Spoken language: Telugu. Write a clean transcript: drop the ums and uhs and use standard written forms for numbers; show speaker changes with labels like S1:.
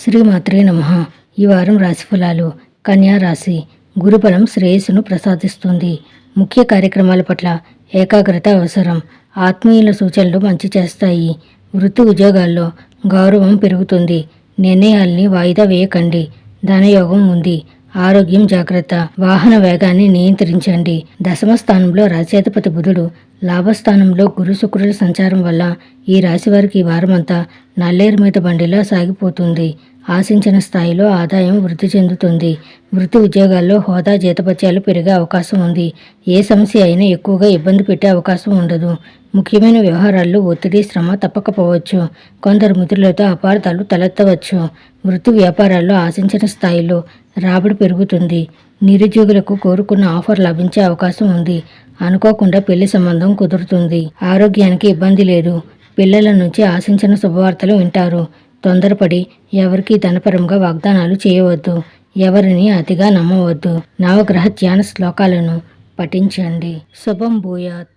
S1: శ్రీమాత్రే నమః. ఈ వారం రాశిఫలాలు. కన్యా రాశి. గురుబలం శ్రేయస్సును ప్రసాదిస్తుంది. ముఖ్య కార్యక్రమాల పట్ల ఏకాగ్రత అవసరం. ఆత్మీయుల సూచనలు మంచి చేస్తాయి. వృత్తి ఉద్యోగాల్లో గౌరవం పెరుగుతుంది. నిర్ణయాల్ని వాయిదా వేయకండి. ధనయోగం ఉంది. ఆరోగ్యం జాగ్రత్త. వాహన వేగాన్ని నియంత్రించండి. దశమ స్థానంలో రాశ్యాధిపతి బుధుడు, లాభస్థానంలో గురు శుక్రుల సంచారం వల్ల ఈ రాశి వారికి ఈ వారమంతా నల్లేరు మీద బండిలా సాగిపోతుంది. ఆశించిన స్థాయిలో ఆదాయం వృద్ధి చెందుతుంది. వృత్తి ఉద్యోగాల్లో హోదా జీతభత్యాలు పెరిగే అవకాశం ఉంది. ఏ సమస్య అయినా ఎక్కువగా ఇబ్బంది పెట్టే అవకాశం ఉండదు. ముఖ్యమైన వ్యవహారాల్లో ఒత్తిడి, శ్రమ తప్పకపోవచ్చు. కొందరు మిత్రులతో అపార్థాలు తలెత్తవచ్చు. వృత్తి వ్యాపారాల్లో ఆశించిన స్థాయిలో రాబడి పెరుగుతుంది. నిరుద్యోగులకు కోరుకున్న ఆఫర్ లభించే అవకాశం ఉంది. అనుకోకుండా పెళ్లి సంబంధం కుదురుతుంది. ఆరోగ్యానికి ఇబ్బంది లేదు. పిల్లల నుంచి ఆశించిన శుభవార్తలు వింటారు. తొందరపడి ఎవరికీ ధనపరంగా వాగ్దానాలు చేయవద్దు. ఎవరిని అతిగా నమ్మవద్దు. నవగ్రహ ధ్యాన శ్లోకాలను పఠించండి. శుభం భూయాత్.